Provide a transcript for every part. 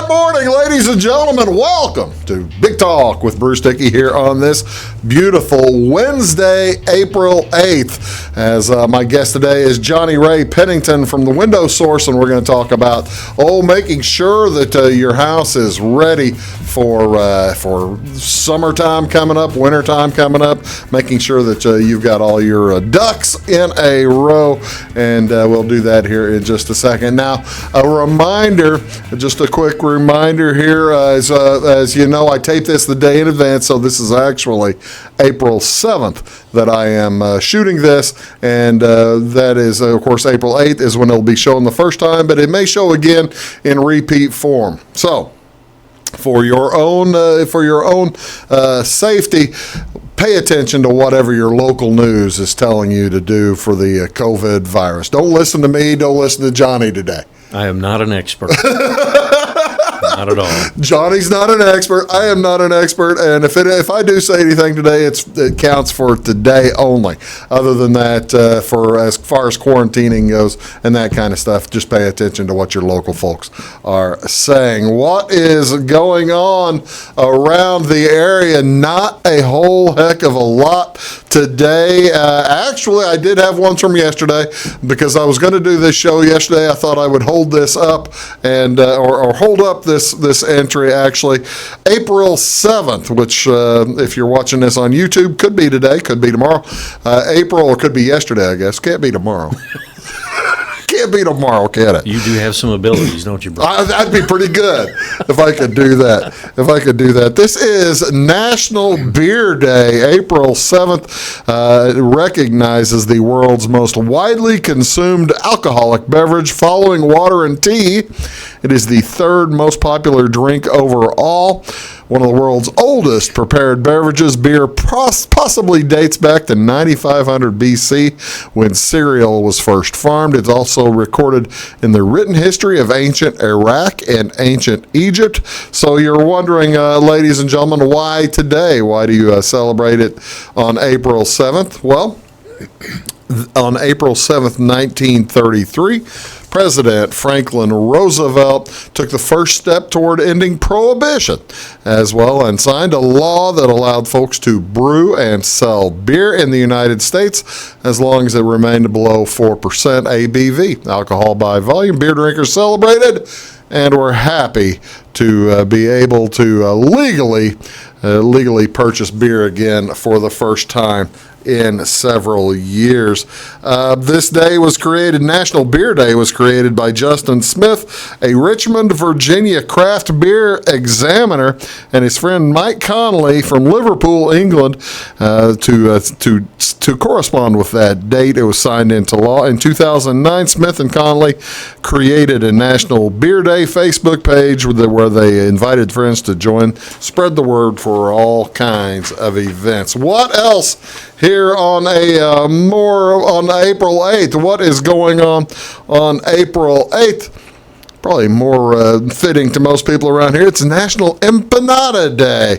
Good morning, ladies and gentlemen. Welcome to Big Talk with Bruce Dickey here on this beautiful Wednesday, April 8th. As my guest today is Johnnie Ray Pennington from the Window Source, and we're going to talk about making sure that your house is ready for summertime coming up, wintertime coming up, making sure that you've got all your ducks in a row, and we'll do that here in just a second. Now, a reminder, just a quick reminder here, as you know, I tape this the day in advance, so this is actually April 7th that I am shooting this, and that is, of course, April 8th is when it'll be shown the first time, but it may show again in repeat form. So, for your own safety, pay attention to whatever your local news is telling you to do for the COVID virus. Don't listen to me. Don't listen to Johnny today. I am not an expert. Not at all. Johnny's not an expert. I am not an expert. And if I do say anything today, it counts for today only. Other than that, for as far as quarantining goes and that kind of stuff, just pay attention to what your local folks are saying. What is going on around the area? Not a whole heck of a lot today. Actually, I did have one from yesterday because I was going to do this show yesterday. I thought I would hold this up and or hold up this entry, actually. April 7th, which if you're watching this on YouTube, could be today, could be tomorrow. April, or could be yesterday, I guess. Can't be tomorrow. Can't be tomorrow, can it? You do have some abilities, don't you, bro? That'd be pretty good if I could do that. This is National Beer Day. April 7th recognizes the world's most widely consumed alcoholic beverage following water and tea. It is the third most popular drink overall. One of the world's oldest prepared beverages, beer possibly dates back to 9500 BC when cereal was first farmed. It's also recorded in the written history of ancient Iraq and ancient Egypt. So you're wondering, ladies and gentlemen, why today? Why do you celebrate it on April 7th? Well, on April 7th, 1933, President Franklin Roosevelt took the first step toward ending prohibition as well and signed a law that allowed folks to brew and sell beer in the United States as long as it remained below 4% ABV, alcohol by volume. Beer drinkers celebrated, and we're happy to be able to legally purchase beer again for the first time in several years. This day was created, National Beer Day was created by Justin Smith, a Richmond, Virginia craft beer examiner, and his friend Mike Connolly from Liverpool, England, to correspond with that date. It was signed into law. In 2009, Smith and Connolly created a National Beer Day Facebook page where they invited friends to join, spread the word for all kinds of events. What else here on on April 8th? What is going on April 8th? Probably more fitting to most people around here. It's National Empanada Day.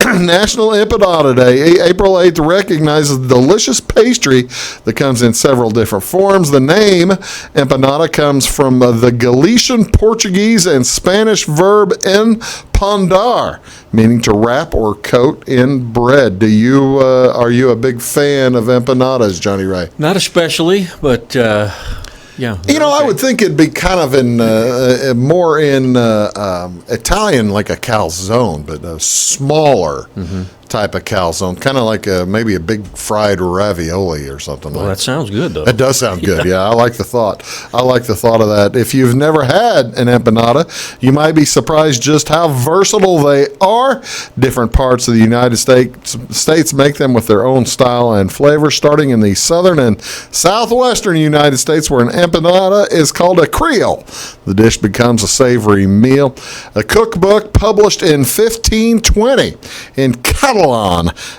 National Empanada Day. April 8th recognizes the delicious pastry that comes in several different forms. The name empanada comes from the Galician, Portuguese, and Spanish verb empanadar, meaning to wrap or coat in bread. Are you a big fan of empanadas, Johnnie Ray? Not especially, but yeah. You know, I would think it'd be kind of in more in Italian, like a calzone, but a smaller type of calzone, kind of like maybe a big fried ravioli or something like that. Well, that sounds good, though. It does sound good, yeah. I like the thought. of that. If you've never had an empanada, you might be surprised just how versatile they are. Different parts of the United States make them with their own style and flavor, starting in the southern and southwestern United States, where an empanada is called a Creole. The dish becomes a savory meal. A cookbook published in 1520 in Catalan,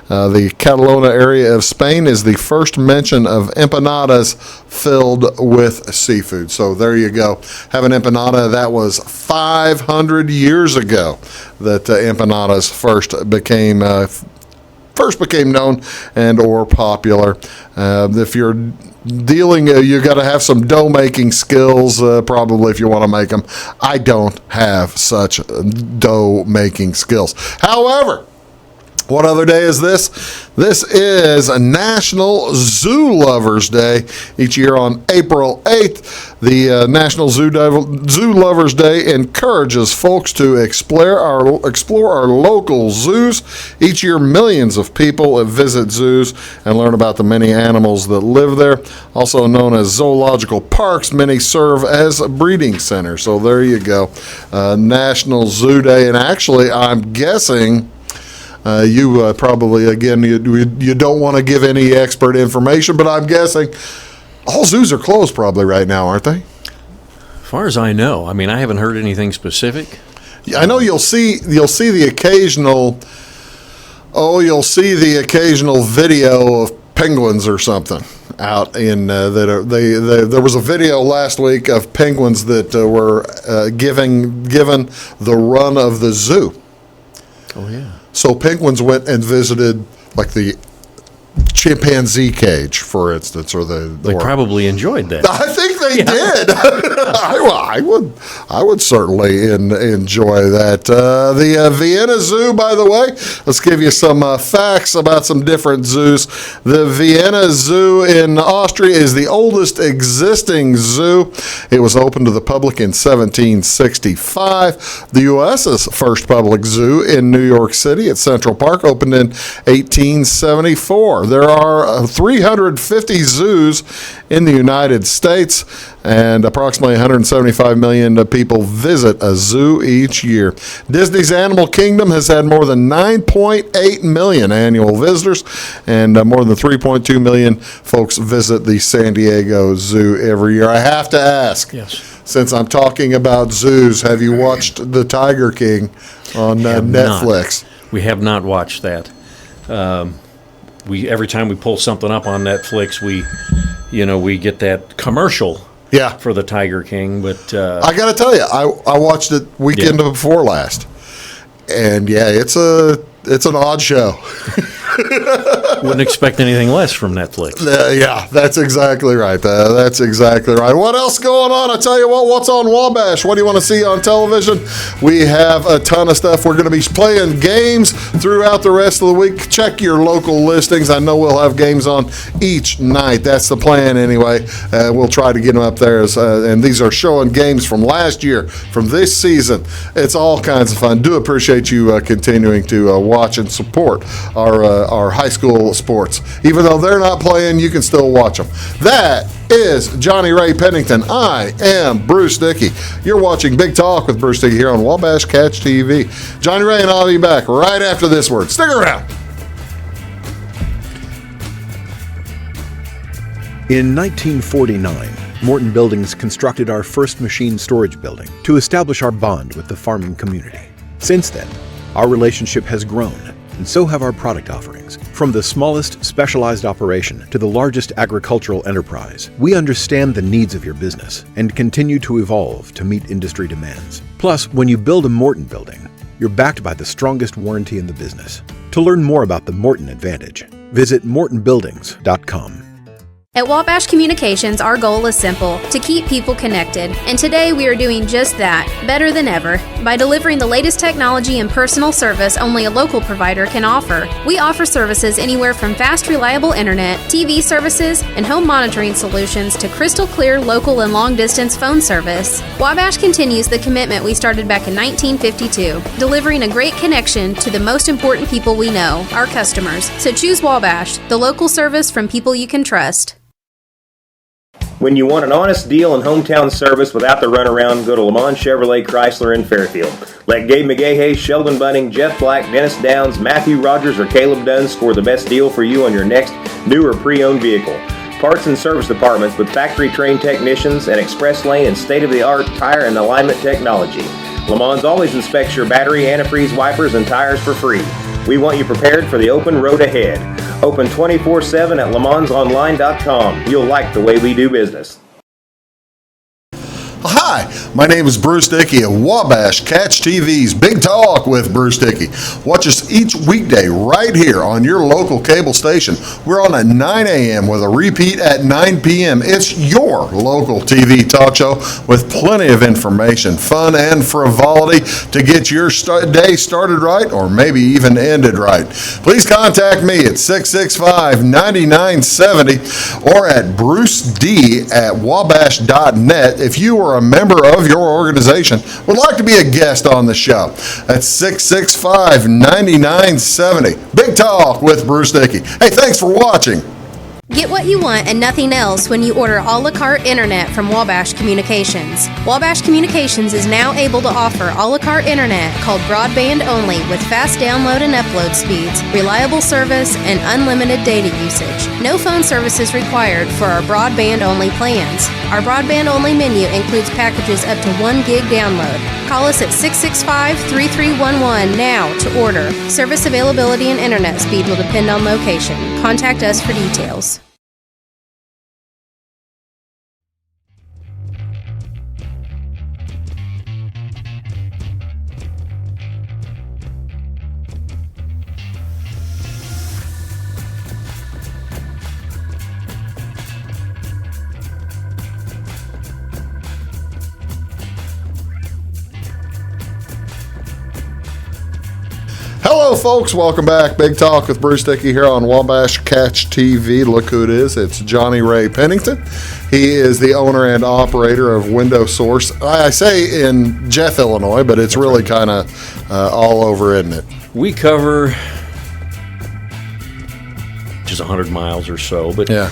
the Catalonia area of Spain, is the first mention of empanadas filled with seafood. So there you go. Have an empanada. That was 500 years ago that empanadas first became known and or popular. If you're dealing. You got to have some dough making skills, probably, if you want to make them. I don't have such dough making skills. However, what other day is this? This is a National Zoo Lovers Day. Each year on April 8th, the National Zoo Lovers Day encourages folks to explore our local zoos. Each year, millions of people visit zoos and learn about the many animals that live there. Also known as zoological parks, many serve as breeding centers. So there you go. National Zoo Day. And actually, I'm guessing... you probably, again, you don't want to give any expert information, but I'm guessing all zoos are closed probably right now, aren't they? As far as I know. I mean, I haven't heard anything specific. Yeah, I know you'll see the occasional video of penguins or something out in there was a video last week of penguins that were given the run of the zoo. Oh yeah. So penguins went and visited, like, the chimpanzee cage, for instance, or They probably enjoyed that. I think they did. I would certainly enjoy that. The Vienna Zoo, by the way, let's give you some facts about some different zoos. The Vienna Zoo in Austria is the oldest existing zoo. It was opened to the public in 1765. The U.S.'s first public zoo in New York City at Central Park opened in 1874. There are 350 zoos in the United States, and approximately 175 million people visit a zoo each year. Disney's Animal Kingdom has had more than 9.8 million annual visitors, and more than 3.2 million folks visit the San Diego Zoo every year. I have to ask, Yes. since I'm talking about zoos, have you watched The Tiger King on Netflix? We have not watched that. Every time we pull something up on Netflix, we get that commercial for the Tiger King. But I got to tell you, I watched it weekend before last, and it's an odd show. Wouldn't expect anything less from Netflix. That's exactly right. That's exactly right. What else going on? I tell you what's on Wabash? What do you want to see on television? We have a ton of stuff. We're going to be playing games throughout the rest of the week. Check your local listings. I know we'll have games on each night. That's the plan anyway. We'll try to get them up there. And these are showing games from last year, from this season. It's all kinds of fun. Do appreciate you continuing to watch and support our high school sports. Even though they're not playing, you can still watch them. That is Johnnie Ray Pennington. I am Bruce Dickey. You're watching Big Talk with Bruce Dickey here on Wabash Catch TV. Johnnie Ray and I'll be back right after this word. Stick around. In 1949, Morton Buildings constructed our first machine storage building to establish our bond with the farming community. Since then, our relationship has grown, and so have our product offerings. From the smallest specialized operation to the largest agricultural enterprise, we understand the needs of your business and continue to evolve to meet industry demands. Plus, when you build a Morton building, you're backed by the strongest warranty in the business. To learn more about the Morton Advantage, visit mortonbuildings.com. At Wabash Communications, our goal is simple: to keep people connected. And today we are doing just that, better than ever, by delivering the latest technology and personal service only a local provider can offer. We offer services anywhere from fast, reliable internet, TV services, and home monitoring solutions to crystal clear local and long-distance phone service. Wabash continues the commitment we started back in 1952, delivering a great connection to the most important people we know, our customers. So choose Wabash, the local service from people you can trust. When you want an honest deal and hometown service without the runaround, go to Lamont Chevrolet Chrysler in Fairfield. Let Gabe McGahey, Sheldon Bunning, Jeff Black, Dennis Downs, Matthew Rogers, or Caleb Dunn score the best deal for you on your next new or pre-owned vehicle. Parts and service departments with factory-trained technicians and express lane and state-of-the-art tire and alignment technology. Lamont always inspects your battery, antifreeze, wipers, and tires for free. We want you prepared for the open road ahead. Open 24/7 at LeMansOnline.com. You'll like the way we do business. Hi, Hi, my name is Bruce Dickey of Wabash Catch TV's Big Talk with Bruce Dickey. Watch us each weekday right here on your local cable station. We're on at 9 a.m. with a repeat at 9 p.m. It's your local TV talk show with plenty of information, fun, and frivolity to get your day started right or maybe even ended right. Please contact me at 665-9970 or at bruced@wabash.net if you are a member of your organization would like to be a guest on the show. That's 665-9970. Big Talk with Bruce Dickey. Hey, thanks for watching. Get what you want and nothing else when you order a la carte internet from Wabash Communications. Wabash Communications is now able to offer a la carte internet called broadband only with fast download and upload speeds, reliable service, and unlimited data usage. No phone service is required for our broadband only plans. Our broadband only menu includes packages up to 1 gig download. Call us at 665-3311 now to order. Service availability and internet speed will depend on location. Contact us for details. Hello, folks. Welcome back. Big Talk with Bruce Dickey here on Wabash Catch TV. Look who it is. It's Johnnie Ray Pennington. He is the owner and operator of Window Source. I say in Geff, Illinois, but it's really kind of all over, isn't it? We cover just 100 miles or so, but yeah.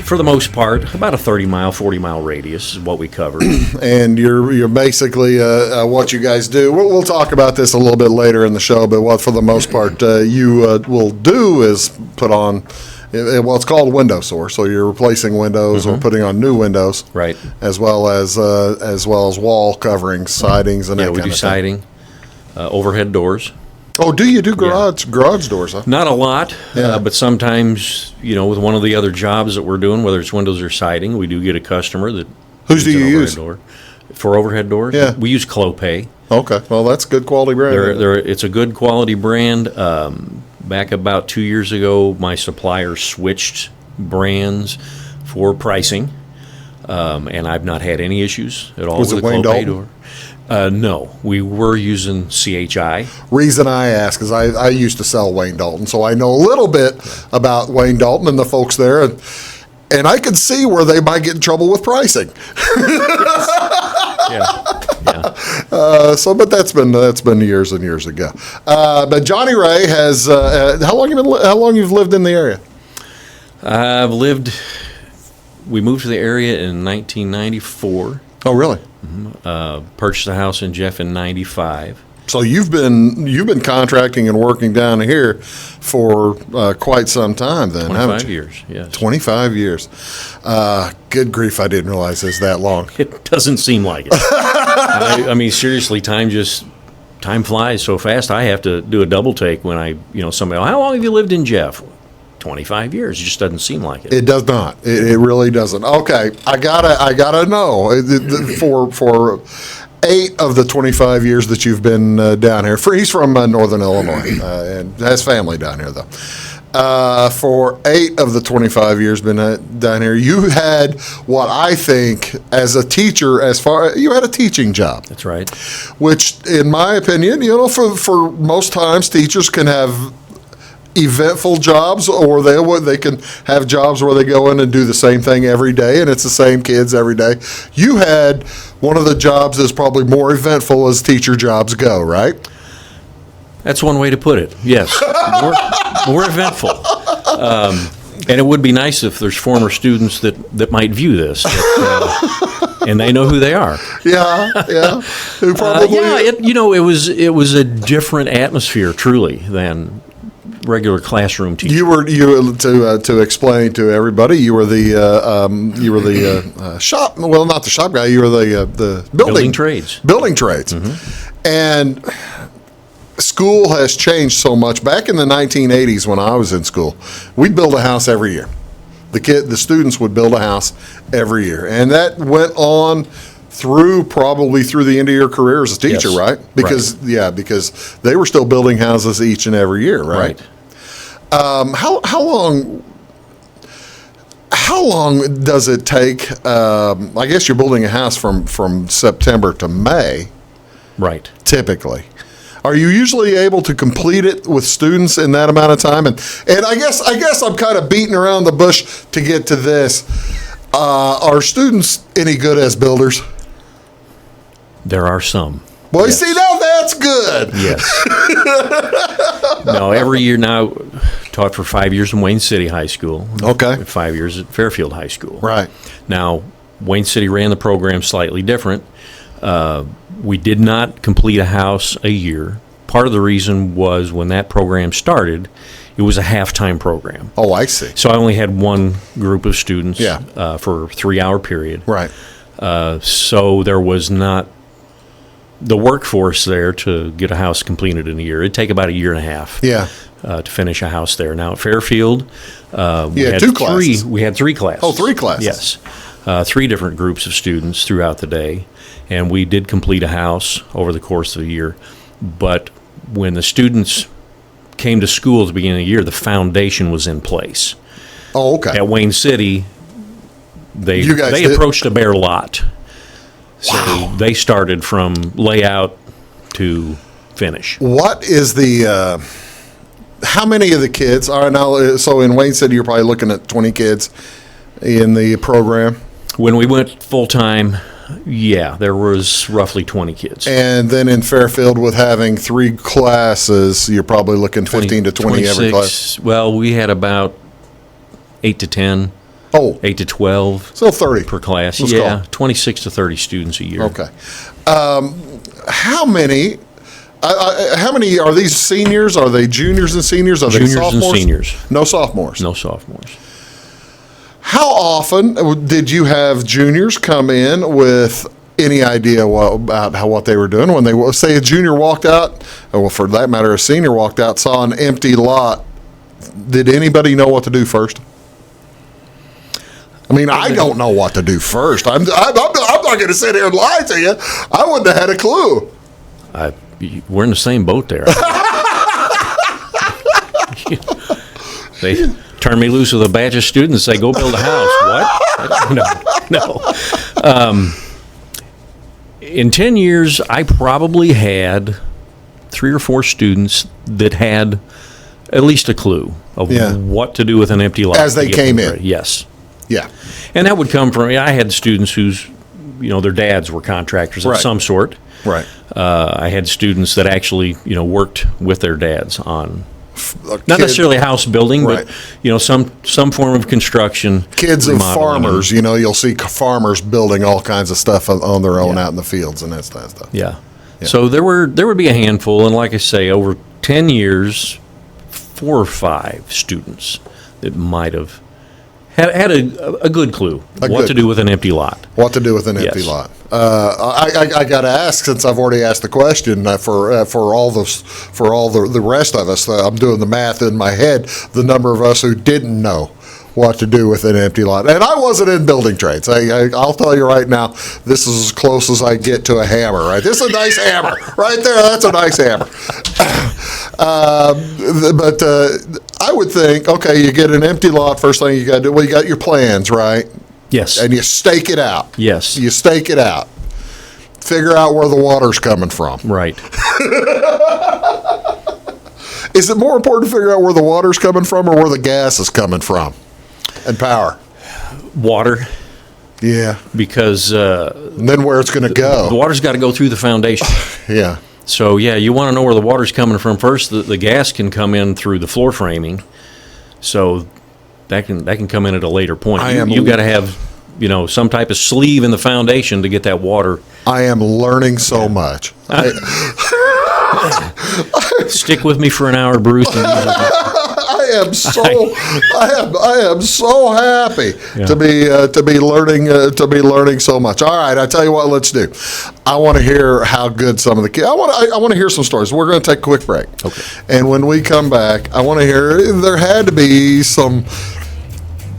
For the most part, about a 30-mile, 40-mile radius is what we cover. And you're basically what you guys do. We'll talk about this a little bit later in the show, but what for the most part you will do is put on, well, it's called Window Source. So you're replacing windows or putting on new windows, right? As well as wall coverings, sidings, and that we kind do of siding, overhead doors. Oh, do you do garage doors, huh? Not a lot, Yeah. but sometimes, with one of the other jobs that we're doing, whether it's windows or siding, we do get a customer that Whose do needs an you overhead use? door. For overhead doors? Yeah. We use Clopay. Okay, well, that's good quality brand. It's a good quality brand. Back about 2 years ago, my supplier switched brands for pricing, and I've not had any issues at all Was with it the Wayne Clopay Dalton? door. No, we were using CHI. Reason I ask is I used to sell Wayne Dalton, so I know a little bit about Wayne Dalton and the folks there, and I could see where they might get in trouble with pricing. Yeah. But that's been years and years ago. But Johnnie Ray has how long you've lived in the area? We moved to the area in 1994. Oh, really? Purchased a house in Geff in 95. So you've been contracting and working down here for quite some time then, haven't 25 you? years, yes. 25 years. Good grief, I didn't realize it's that long. It doesn't seem like it. I mean, seriously, time flies so fast. I have to do a double take when somebody, how long have you lived in Geff? 25 years. It just doesn't seem like it. It does not. It really doesn't. Okay, I gotta know for 8 of the 25 years that you've been down here. He's from Northern Illinois and has family down here though. For 8 of the 25 years been down here, you had what I think as a teacher, you had a teaching job. That's right. Which, in my opinion, for most times teachers can have eventful jobs, or they can have jobs where they go in and do the same thing every day and it's the same kids every day. You had one of the jobs that's probably more eventful as teacher jobs go, right? That's one way to put it. Yes, more eventful. And it would be nice if there's former students that might view this, and they know who they are. Yeah. Who probably? It was a different atmosphere, truly, than regular classroom teacher. You were to explain to everybody. You were the shop. Well, not the shop guy. You were the building trades. Building trades, and school has changed so much. Back in the 1980s, when I was in school, we'd build a house every year. The students would build a house every year, and that went on probably through the end of your career as a teacher, Yes. right? Because they were still building houses each and every year, right? How long does it take? I guess you're building a house from September to May, Right. typically. Are you usually able to complete it with students in that amount of time? And I guess I'm kind of beating around the bush to get to this. Are students any good as builders? There are some. Well, Yes. you see, now that's good. Yes. No, every year now, taught for 5 years in Wayne City High School. Okay. 5 years at Fairfield High School. Right. Now, Wayne City ran the program slightly different. We did not complete a house a year. Part of the reason was when that program started, it was a half-time program. Oh, I see. So I only had one group of students Yeah. for a 3-hour period. Right. So there was not the workforce there to get a house completed in a year. It'd take about a year and a half. Yeah. To finish a house there. Now at Fairfield, we had 2 classes. We had 3 classes. Oh, 3 classes. Yes, 3 different groups of students throughout the day, and we did complete a house over the course of the year. But when the students came to school at the beginning of the year, the foundation was in place. Oh, okay. At Wayne City, they You guys did- approached a bare lot. So they started from layout to finish. What is the? How many of the kids are now? So in Wayne City, you're probably looking at 20 kids in the program, When we went full-time, yeah, there was roughly 20 kids. and then in Fairfield, with having 3 classes, you're probably looking 15 to 20 every 26. class. Well, we had about 8 to 10, Oh, 8 to 12 so 30 per class. Let's Yeah, call. 26 to 30 students a year. Okay. How many? How many are these seniors? Are they juniors and seniors? Are they Juniors and sophomores? seniors. No sophomores. No sophomores. How often did you have juniors come in with any idea about what they were doing when they say a junior walked out, or for that matter, a senior walked out, saw an empty lot? Did anybody know what to do first? I mean, I don't know what to do first. I'm not going to sit here and lie to you. I wouldn't have had a clue. We're in the same boat there. They turn me loose with a batch of students and say, go build a house. What? No. In 10 years, I probably had 3 or 4 students that had at least a clue of Yeah. what to do with an empty lot. As they to get came them in. ready. Yes. Yeah. And that would come from, I had students whose, their dads were contractors of Right. some sort. Right. I had students that actually, worked with their dads on not Kid- necessarily house building, Right. but some form of construction. Kids of remodeling. farmers, you'll see farmers building all kinds of stuff on their own Yeah. out in the fields and that kind of stuff. Yeah. So there would be a handful, and like I say, over 10 years, 4 or 5 students that might have had a good clue what to do with an empty lot. What to do with an empty Yes. lot? I got to ask, since I've already asked the question for all the rest of us. I'm doing the math in my head. The number of us who didn't know what to do with an empty lot, and I wasn't in building trades. I'll tell you right now, this is as close as I get to a hammer. Right, this is a nice hammer right there. That's a nice hammer. But I would think, okay, you get an empty lot. First thing you got to do, well, you got your plans, right? Yes. And you stake it out. Yes. You stake it out. Figure out where the water's coming from. Right. Is it more important to figure out where the water's coming from or where the gas is coming from? And power. Water, Yeah. because And then where it's going to the go. water's got to go through the foundation. Yeah. So, yeah, you want to know where the water's coming from first. The gas can come in through the floor framing, so that can come in at a later point. You've got to have, some type of sleeve in the foundation to get that water. I am learning so much. Stick with me for an hour, Bruce. And I am so happy to be learning so much. All right, I tell you what, let's do. I want to hear how good some of the kids. I want to hear some stories. We're going to take a quick break. Okay. And when we come back, I want to hear there had to be some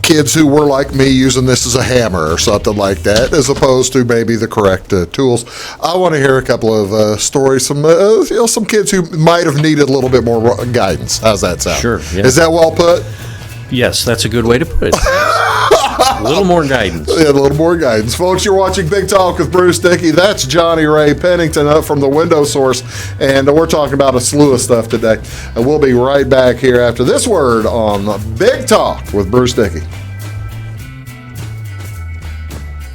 kids who were like me using this as a hammer or something like that, as opposed to maybe the correct tools. I want to hear a couple of stories, some kids who might have needed a little bit more guidance. How's that sound? Sure. Yeah. Is that well put? Yes, that's a good way to put it. A little more guidance. Yeah, a little more guidance. Folks, you're watching Big Talk with Bruce Dickey. That's Johnnie Ray Pennington up from the Window Source, and we're talking about a slew of stuff today. And we'll be right back here after this word on Big Talk with Bruce Dickey.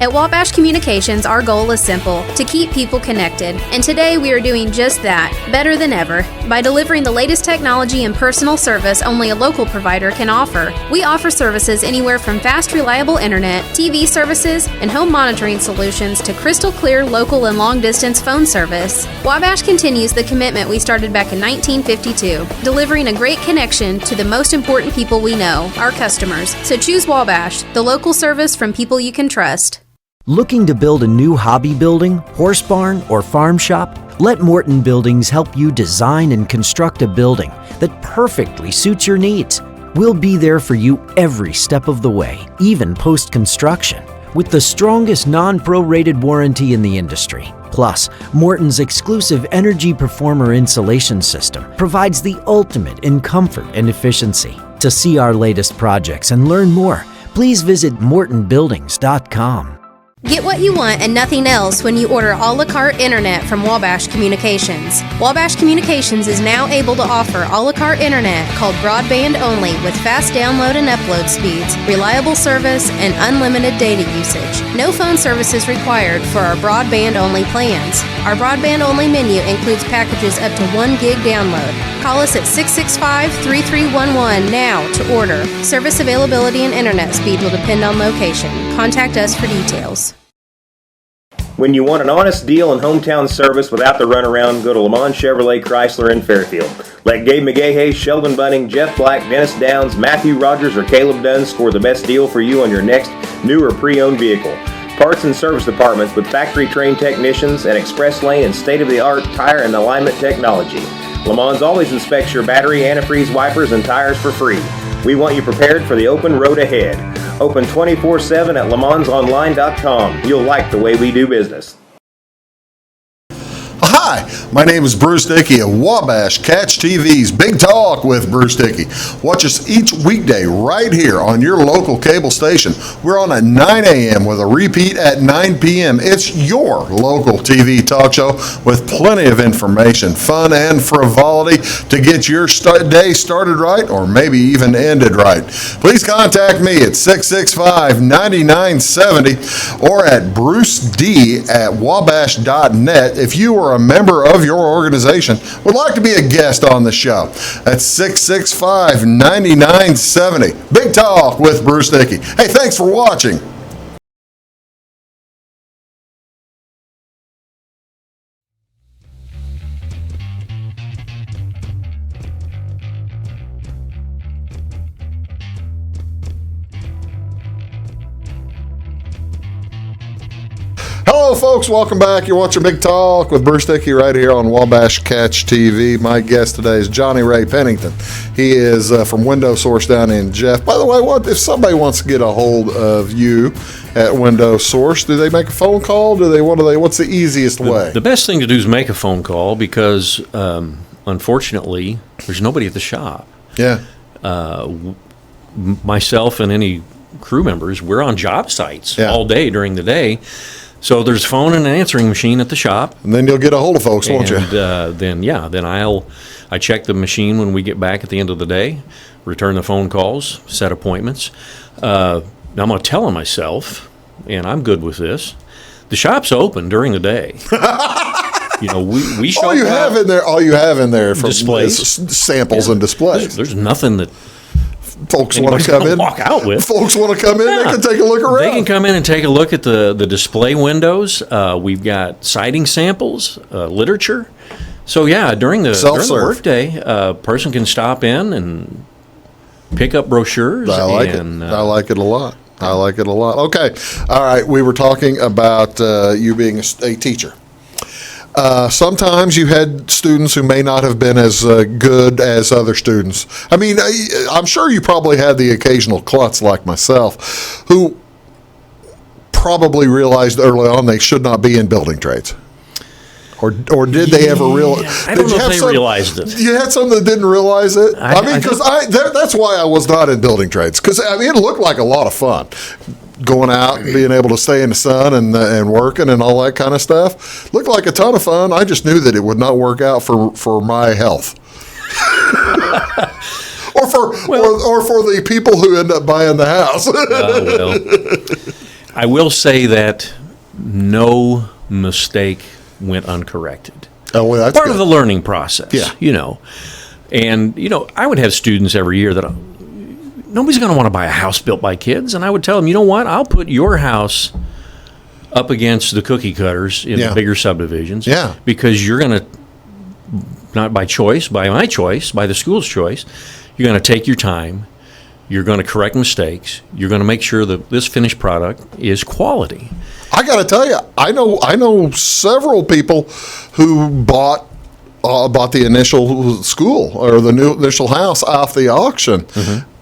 At Wabash Communications, our goal is simple: to keep people connected. And today we are doing just that, better than ever, by delivering the latest technology and personal service only a local provider can offer. We offer services anywhere from fast, reliable internet, TV services, and home monitoring solutions to crystal clear local and long-distance phone service. Wabash continues the commitment we started back in 1952, delivering a great connection to the most important people we know, our customers. So choose Wabash, the local service from people you can trust. Looking to build a new hobby building, horse barn, or farm shop? Let Morton Buildings help you design and construct a building that perfectly suits your needs. We'll be there for you every step of the way, even post-construction, with the strongest non-prorated warranty in the industry. Plus, Morton's exclusive Energy Performer insulation system provides the ultimate in comfort and efficiency. To see our latest projects and learn more, please visit mortonbuildings.com. Get what you want and nothing else when you order a la carte internet from Wabash Communications. Wabash Communications is now able to offer a la carte internet called broadband only with fast download and upload speeds, reliable service, and unlimited data usage. No phone service is required for our broadband only plans. Our broadband only menu includes packages up to 1 gig download. Call us at 665-3311 now to order. Service availability and internet speed will depend on location. Contact us for details. When you want an honest deal and hometown service without the runaround, go to Lamont Chevrolet Chrysler in Fairfield. Let Gabe McGahey, Sheldon Bunning, Jeff Black, Dennis Downs, Matthew Rogers, or Caleb Dunn score the best deal for you on your next new or pre-owned vehicle. Parts and service departments with factory-trained technicians and express lane and state-of-the-art tire and alignment technology. Lamont always inspects your battery, antifreeze, wipers, and tires for free. We want you prepared for the open road ahead. Open 24/7 at LeMansOnline.com. You'll like the way we do business. Hi, my name is Bruce Dickey of Wabash Catch TV's Big Talk with Bruce Dickey. Watch us each weekday right here on your local cable station. We're on at 9 a.m. with a repeat at 9 p.m. It's your local TV talk show with plenty of information, fun, and frivolity to get your day started right or maybe even ended right. Please contact me at 665-9970 or at bruced@wabash.net if you are a member of your organization would like to be a guest on the show. That's 665-9970. Big Talk with Bruce Dickey. Hey, thanks for watching. Hello, folks. Welcome back. You're watching Big Talk with Bruce Dickey right here on Wabash Catch TV. My guest today is Johnnie Ray Pennington. He is from Window Source down in Geff. By the way, what if somebody wants to get a hold of you at Window Source? Do they make a phone call? What's the easiest way? The best thing to do is make a phone call because, unfortunately, there's nobody at the shop. Yeah. Myself and any crew members, we're on job sites Yeah. all day during the day. So there's a phone and an answering machine at the shop. And then you'll get a hold of folks, won't you? Then I check the machine when we get back at the end of the day, return the phone calls, set appointments. Now I'm going to tell myself, and I'm good with this, the shop's open during the day. We show all you have in there from displays, samples and displays. There's nothing that folks want to come in. Walk out with. Folks want to come in. Yeah. They can take a look around. They can come in and take a look at the display windows. We've got siding samples, literature. So during the workday, a person can stop in and pick up brochures. I like it. I like it a lot. Okay. All right. We were talking about you being a teacher. Sometimes you had students who may not have been as good as other students. I mean, I'm sure you probably had the occasional klutz like myself who probably realized early on they should not be in building trades. Or did they ever realize? I don't know if they realized it. You had some that didn't realize it. I mean, because that's why I was not in building trades. Because I mean, it looked like a lot of fun, going out and being able to stay in the sun and working and all that kind of stuff. Looked like a ton of fun. I just knew that it would not work out for my health. or for the people who end up buying the house. Well, I will say that no mistake went uncorrected. Oh, well, that's part good. of the learning process. Yeah. And I would have students every year that nobody's going to want to buy a house built by kids, and I would tell them, you know what? I'll put your house up against the cookie cutters in the bigger subdivisions. Yeah. Because you're going to, not by choice, by my choice, by the school's choice, you're going to take your time. You're going to correct mistakes. You're going to make sure that this finished product is quality. I got to tell you, I know several people who bought the initial school or the new initial house off the auction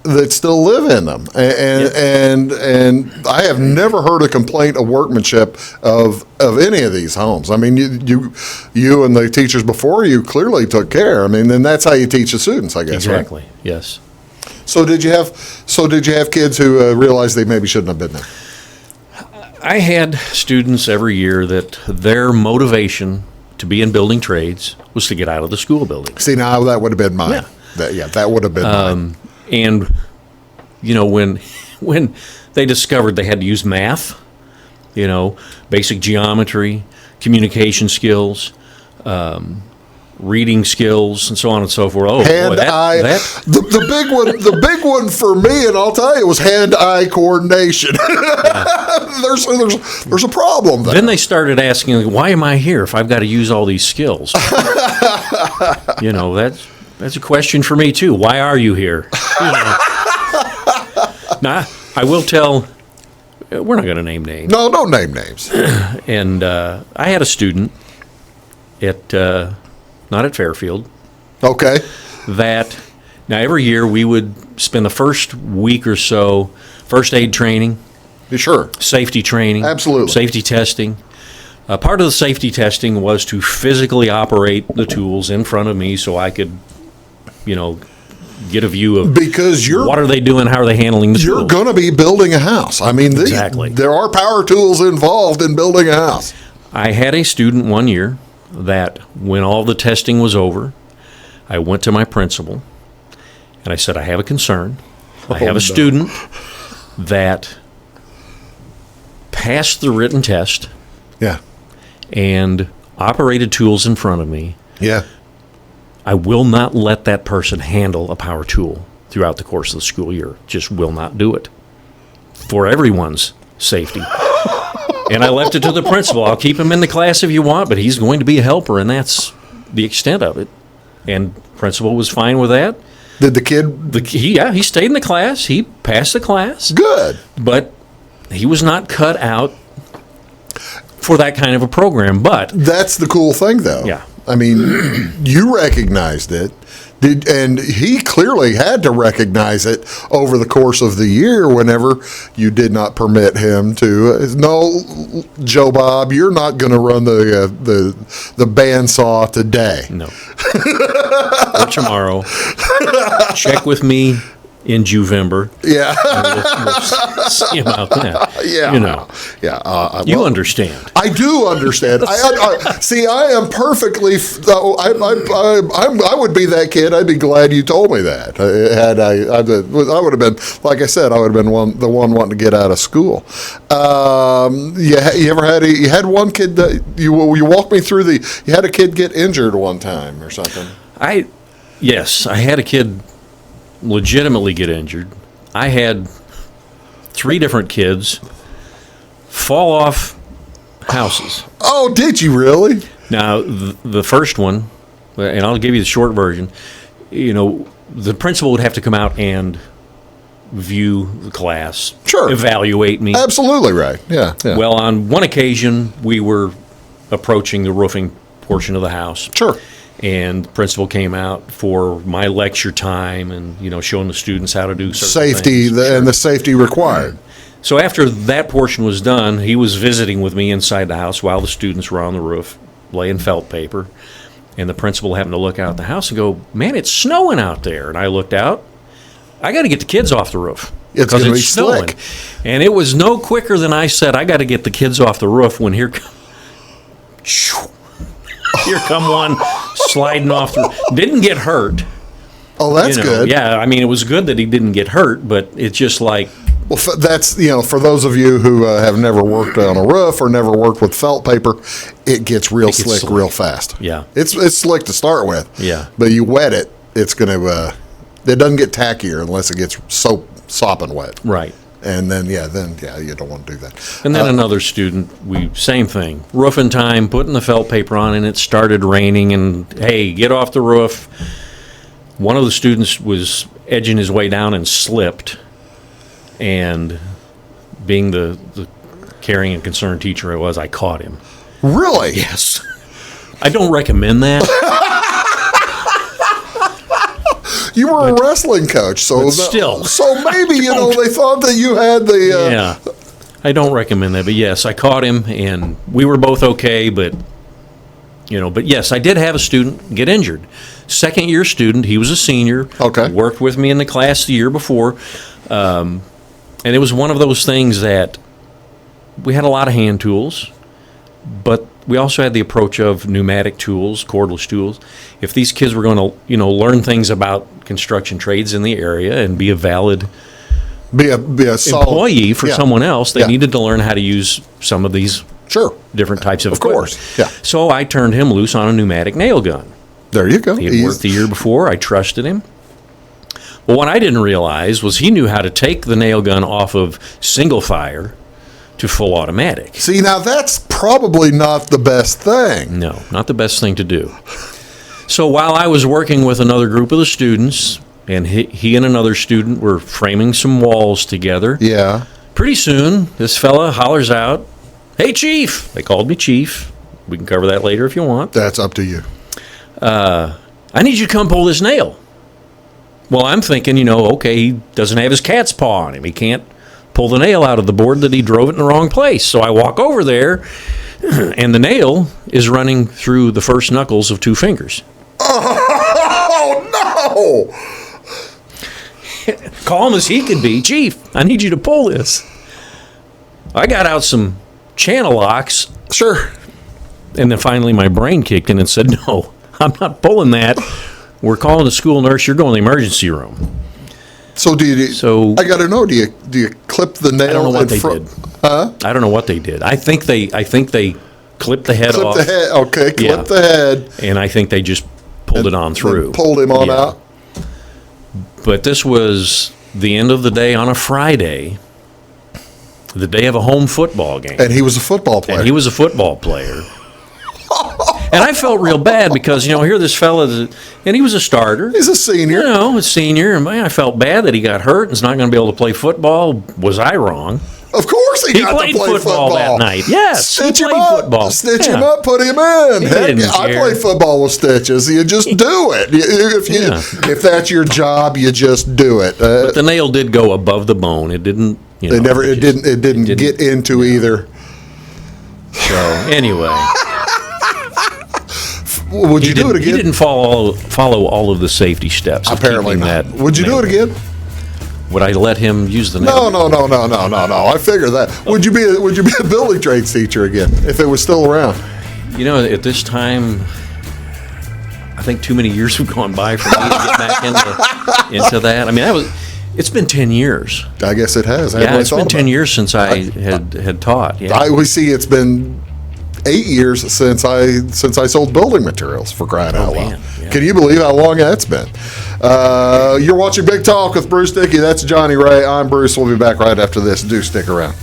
that still live in them, and I have never heard a complaint of workmanship of any of these homes. I mean, you and the teachers before you clearly took care. I mean, and that's how you teach the students, I guess. Exactly. Right? Yes. So did you have kids who realized they maybe shouldn't have been there? I had students every year that their motivation to be in building trades was to get out of the school building. See, now that would have been mine. That would have been mine. And when they discovered they had to use math, basic geometry, communication skills, reading skills, and so on and so forth. Oh, the big one for me, and I'll tell you, was hand-eye coordination. There's a problem there. Then they started asking, why am I here if I've got to use all these skills? That's a question for me too. Why are you here? Now, I will tell. We're not going to name names. No, don't name names. And I had a student at. Not at Fairfield. Okay. That now every year we would spend the first week or so first aid training. Sure. Safety training. Absolutely. Safety testing. Part of the safety testing was to physically operate the tools in front of me so I could, get a view of what are they doing, how are they handling the tools. You're going to be building a house. I mean, exactly. There are power tools involved in building a house. I had a student one year that when all the testing was over, I went to my principal and I said, I have a concern. I have a student that passed the written test and operated tools in front of me. Yeah. I will not let that person handle a power tool throughout the course of the school year. Just will not do it for everyone's safety. And I left it to the principal. I'll keep him in the class if you want, but he's going to be a helper, and that's the extent of it. And principal was fine with that. Did the kid? He stayed in the class. He passed the class. Good. But he was not cut out for that kind of a program. But that's the cool thing, though. Yeah. I mean, you recognized it. And he clearly had to recognize it over the course of the year whenever you did not permit him to. No, Joe Bob, you're not going to run the bandsaw today. No. Or tomorrow. Check with me in Juvember. Yeah. We'll see about that. Yeah. Yeah. You understand. I do understand. I am perfectly. I would be that kid. I'd be glad you told me that. I would have been, like I said, I would have been the one wanting to get out of school. You had one kid that you walked me through you had a kid get injured one time or something. Yes, I had a kid legitimately get injured. I had 3 different kids fall off houses. Oh, did you really? Now, the first one, and I'll give you the short version, the principal would have to come out and view the class. Sure. Evaluate me. Absolutely right. Yeah. Well, on one occasion, we were approaching the roofing portion of the house. Sure. And the principal came out for my lecture time and, showing the students how to do certain Safety things. and the safety required. So after that portion was done, he was visiting with me inside the house while the students were on the roof laying felt paper. And the principal happened to look out the house and go, "Man, it's snowing out there." And I looked out. I got to get the kids off the roof. It's because gonna be snowing. slick. And it was no quicker than I said, I got to get the kids off the roof when here come one sliding off the roof. Didn't get hurt. Oh, that's good. Yeah, I mean, it was good that he didn't get hurt, but it's just like, Well, that's, for those of you who have never worked on a roof or never worked with felt paper, it gets real slick real fast. Yeah. It's slick to start with. Yeah. But you wet it, it's going to, it doesn't get tackier unless it gets sopping wet. right. And then you don't want to do that. And then another student, same thing. Roofing time, putting the felt paper on, and it started raining, and hey, get off the roof. One of the students was edging his way down and slipped. And being the caring and concerned teacher I was, I caught him. Really? Yes. I don't recommend that. You were a wrestling coach, so still. So maybe they thought that you had the. Yeah. I don't recommend that, but yes, I caught him, and we were both okay, but yes, I did have a student get injured. Second year student, he was a senior. Okay. Worked with me in the class the year before. And it was one of those things that we had a lot of hand tools, but we also had the approach of pneumatic tools, cordless tools. If these kids were going to, learn things about construction trades in the area and be a valid be a solid employee for someone else, they Yeah. needed to learn how to use some of these different types of equipment. course. Yeah. So I turned him loose on a pneumatic nail gun. There you go. He had worked the year before. I trusted him. Well, what I didn't realize was he knew how to take the nail gun off of single fire to full automatic. See, now that's probably not the best thing. No, not the best thing to do. So while I was working with another group of the students, and he and another student were framing some walls together, Yeah. pretty soon this fella hollers out, "Hey, Chief!" They called me Chief. We can cover that later if you want. That's up to you. "I need you to come pull this nail." Well, I'm thinking, okay, he doesn't have his cat's paw on him. He can't pull the nail out of the board that he drove it in the wrong place. So I walk over there, and the nail is running through the first knuckles of two fingers. Oh, no! Calm as he could be. "Chief, I need you to pull this." I got out some channel locks, Sure. and then finally my brain kicked in and said, "No, I'm not pulling that. We're calling the school nurse. You're going to the emergency room." So do you? So- I got to know. Do you clip the nail? I don't know what in they front? did. Huh? I don't know what they did. I think they clipped the head Clip off. the head. Okay. Clip Yeah. the head. And I think they just pulled it on through. And pulled him on Yeah. out. But this was the end of the day on a Friday, the day of a home football game. And he was a football player. And he was a football player. And I felt real bad because, here this fella, and he was a starter. He's a senior. A senior. And man, I felt bad that he got hurt and is not going to be able to play football. Was I wrong? Of course he got played to play football that night. Yes, Stitch he him played up. football. Stitch him Yeah. up. Put him in. He Heck, didn't I care. play football with stitches. You just do it. If that's your job, you just do it. But the nail did go above the bone. It didn't. It didn't get into either. So anyway, Would you do it again? He didn't follow all of the safety steps. of Apparently keeping not. that Would you do nail. it again? Would I let him use the nail? No. I figure that. Would you be a building trades teacher again if it was still around? At this time, I think too many years have gone by for me to get back into that. I mean, it's been 10 years. I guess it has. I Yeah, hadn't it's thought been about 10 it. years since I had taught. Yeah. We see it's been 8 years since I sold building materials, for crying out loud. man, yeah. Can you believe how long that's been? You're watching Big Talk with Bruce Dickey. That's Johnnie Ray. I'm Bruce. We'll be back right after this. Do stick around.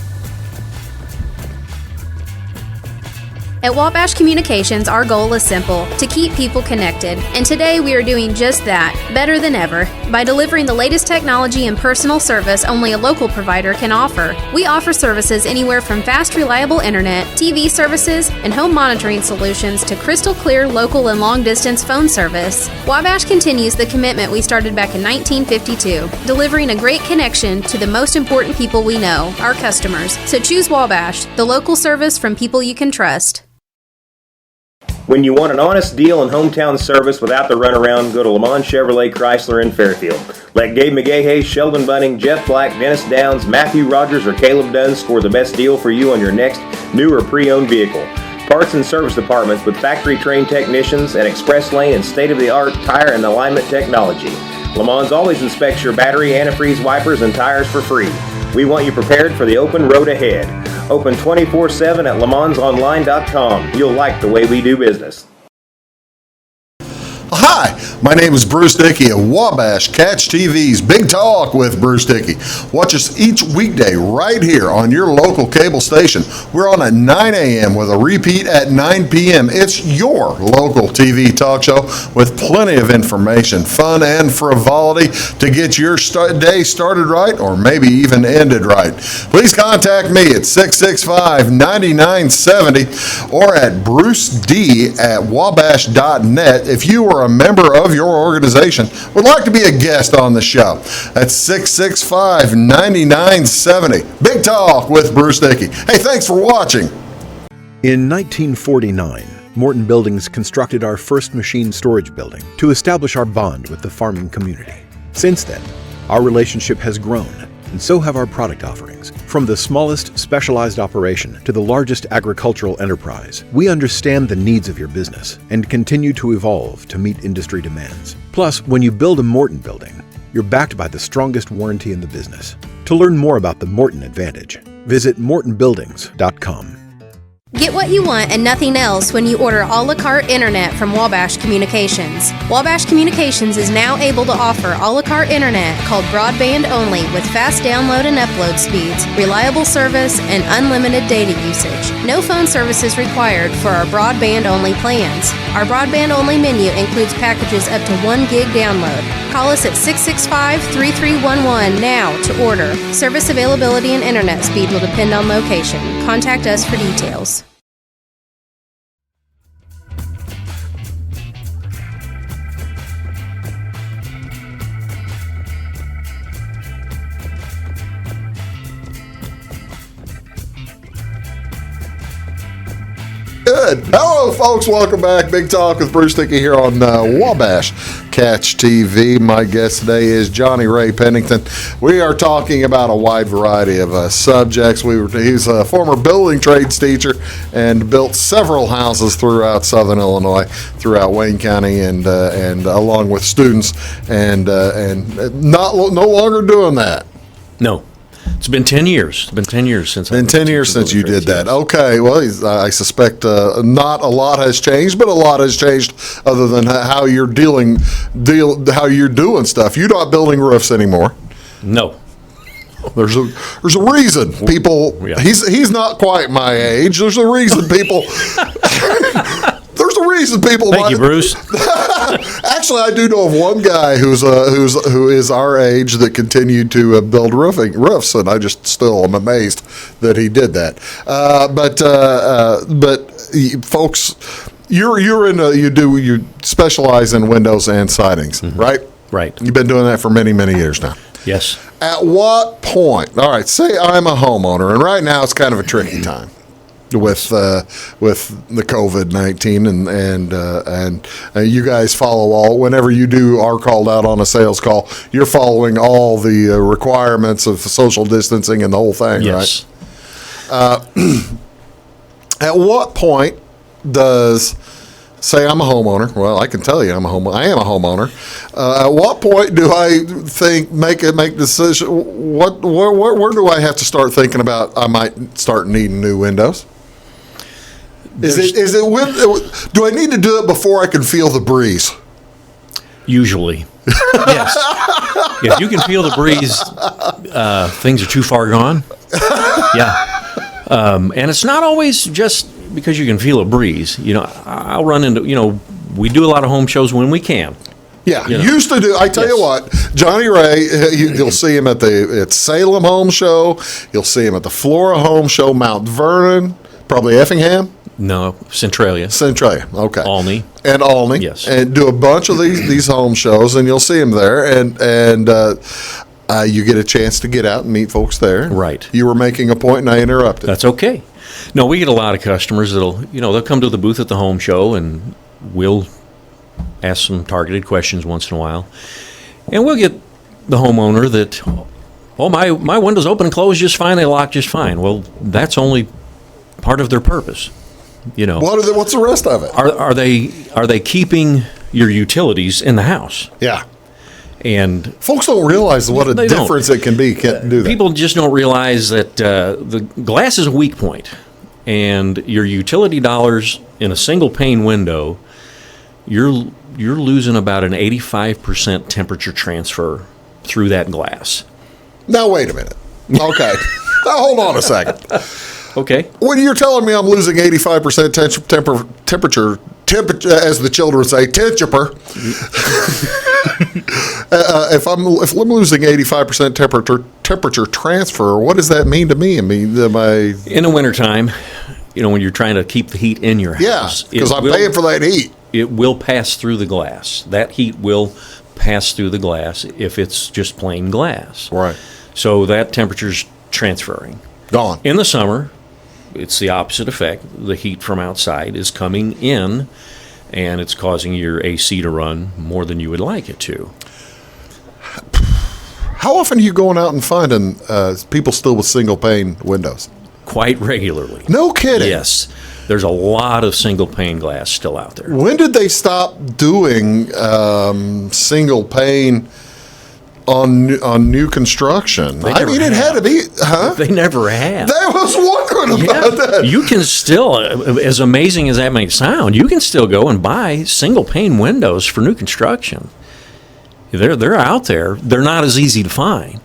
At Wabash Communications, our goal is simple: to keep people connected. And today we are doing just that, better than ever, by delivering the latest technology and personal service only a local provider can offer. We offer services anywhere from fast, reliable internet, TV services, and home monitoring solutions to crystal clear local and long-distance phone service. Wabash continues the commitment we started back in 1952, delivering a great connection to the most important people we know, our customers. So choose Wabash, the local service from people you can trust. When you want an honest deal and hometown service without the runaround, go to Lamont Chevrolet Chrysler in Fairfield. Let Gabe McGahey, Sheldon Bunning, Geff Black, Dennis Downs, Matthew Rogers, or Caleb Dunn score the best deal for you on your next new or pre-owned vehicle. Parts and service departments with factory-trained technicians and express lane and state-of-the-art tire and alignment technology. Lamont's always inspects your battery, antifreeze, wipers, and tires for free. We want you prepared for the open road ahead. Open 24/7 at LaMonsOnline.com. You'll like the way we do business. Hi, my name is Bruce Dickey of Wabash Catch TV's Big Talk with Bruce Dickey. Watch us each weekday right here on your local cable station. We're on at 9 a.m. with a repeat at 9 p.m. It's your local TV talk show with plenty of information, fun, and frivolity to get your day started right or maybe even ended right. Please contact me at 665-9970 or at bruced@wabash.net if you are a member of your organization would like to be a guest on the show. That's 665-9970. Big Talk with Bruce Dickey. Hey, thanks for watching. In 1949, Morton Buildings constructed our first machine storage building to establish our bond with the farming community. Since then, our relationship has grown, and so have our product offerings. From the smallest specialized operation to the largest agricultural enterprise, we understand the needs of your business and continue to evolve to meet industry demands. Plus, when you build a Morton building, you're backed by the strongest warranty in the business. To learn more about the Morton Advantage, visit mortonbuildings.com. Get what you want and nothing else when you order a la carte internet from Wabash Communications. Wabash Communications is now able to offer a la carte internet called broadband only with fast download and upload speeds, reliable service, and unlimited data usage. No phone service is required for our broadband only plans. Our broadband only menu includes packages up to 1 gig download. Call us at 665-3311 now to order. Service availability and internet speed will depend on location. Contact us for details. Good. Hello, folks. Welcome back. Big Talk with Bruce Dickey here on Wabash Catch TV. My guest today is Johnnie Ray Pennington. We are talking about a wide variety of subjects. He's a former building trades teacher and built several houses throughout Southern Illinois, throughout Wayne County, and along with students, and no longer doing that. No. It's been 10 years. It's been 10 years since. Been 10 years since you did that. Okay. Well, I suspect not a lot has changed, but a lot has changed other than how you're how you're doing stuff. You're not building roofs anymore. No. There's a reason people. Yeah. He's not quite my age. There's a reason people. There's a reason people. Thank you, Bruce. Actually, I do know of one guy who is our age that continued to build roofs, and I just still am amazed that he did that. But folks, you specialize in windows and sidings, mm-hmm. right? Right. You've been doing that for many, many years now. Yes. At what point? All right. Say I'm a homeowner, and right now it's kind of a tricky time with the COVID-19 and you guys follow whenever you are called out on a sales call, you're following all the requirements of social distancing and the whole thing, yes. Right? At what point does, say I'm a homeowner, well, I can tell you I am a homeowner. At what point do I make decision? Where do I have to start thinking about I might start needing new windows? Do I need to do it before I can feel the breeze? Usually. Yes. If you can feel the breeze, things are too far gone. Yeah. And it's not always just because you can feel a breeze. I'll run into, we do a lot of home shows when we can. Yeah, You know. used to do. I tell you what, Johnnie Ray, you'll see him at Salem Home Show. You'll see him at the Flora Home Show, Mount Vernon, probably Effingham. No, Centralia. Okay. Olney. And Olney. Yes. And do a bunch of these home shows, and you'll see him there, and you get a chance to get out and meet folks there. Right. You were making a point, and I interrupted. That's okay. No, we get a lot of customers they'll come to the booth at the home show, and we'll ask some targeted questions once in a while. And we'll get the homeowner that, my windows open and close just fine, they lock just fine. Well, that's only part of their purpose. What's the rest of it? Are they keeping your utilities in the house? Yeah. And Folks don't realize what a They don't. difference it can be. Can't do that. people just don't realize that the glass is a weak point, and your utility dollars in a single pane window, you're losing about an 85% temperature transfer through that glass. Now wait a minute. Okay. Now hold on a second. Okay. When you're telling me I'm losing 85% temperature, as the children say, temperature. If I'm losing 85% temperature transfer, what does that mean to me? I mean, In the wintertime, when you're trying to keep the heat in your house. because I'm paying for that heat. It will pass through the glass. That heat will pass through the glass if it's just plain glass. Right. So that temperature's transferring. Gone. In the summer, it's the opposite effect. The heat from outside is coming in, and it's causing your AC to run more than you would like it to. How often are you going out and finding people still with single pane windows? Quite regularly. No kidding. Yes. There's a lot of single pane glass still out there. When did they stop doing single pane on new construction? They I never mean, it had to be, huh? They never have. I was wondering about that. You can still, as amazing as that may sound, you can still go and buy single pane windows for new construction. They're out there. They're not as easy to find.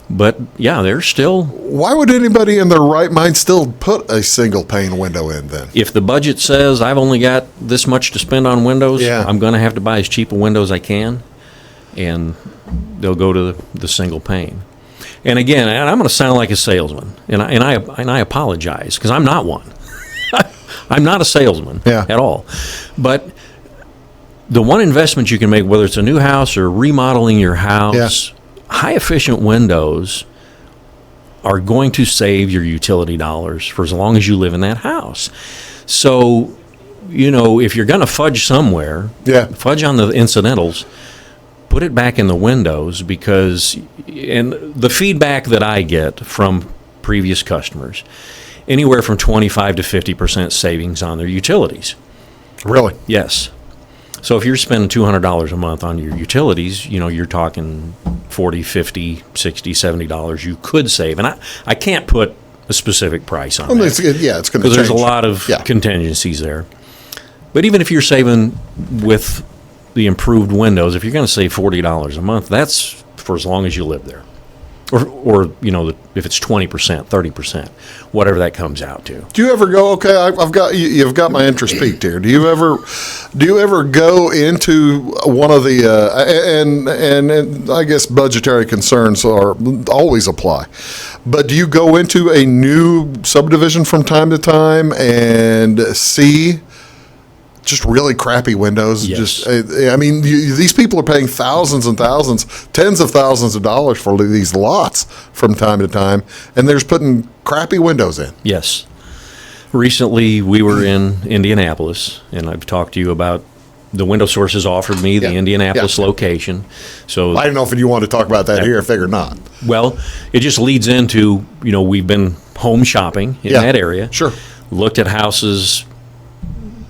But, yeah, they're still... Why would anybody in their right mind still put a single pane window in then? If the budget says I've only got this much to spend on windows, Yeah. I'm going to have to buy as cheap a window as I can, and they'll go to the single pane. And again, I'm going to sound like a salesman, and I apologize, because I'm not one. I'm not a salesman at all. But the one investment you can make, whether it's a new house or remodeling your house, high-efficient windows are going to save your utility dollars for as long as you live in that house. So, if you're going to fudge somewhere, fudge on the incidentals, put it back in the windows, because, and the feedback that I get from previous customers, anywhere from 25 to 50% savings on their utilities. Really? Yes. So if you're spending $200 a month on your utilities, you're talking $40, $50, $60, $70 you could save. And I can't put a specific price on that. It's going to change. Because there's a lot of contingencies there. But even if you're saving with the improved windows, if you're going to save $40 a month, that's for as long as you live there. Or if it's 20%, 30%, whatever that comes out to. Do you ever go? Okay, you've got my interest peaked here. Do you ever go into one of the and I guess budgetary concerns always apply, but do you go into a new subdivision from time to time and see just really crappy windows? Yes. These people are paying thousands and thousands, tens of thousands of dollars for these lots from time to time, and they're just putting crappy windows in. Yes. Recently, we were in Indianapolis, and I've talked to you about the Window Sources offered me the Indianapolis location. So I didn't know if you wanted to talk about that here. I figured not. Well, it just leads into, we've been home shopping in that area. Sure. Looked at houses,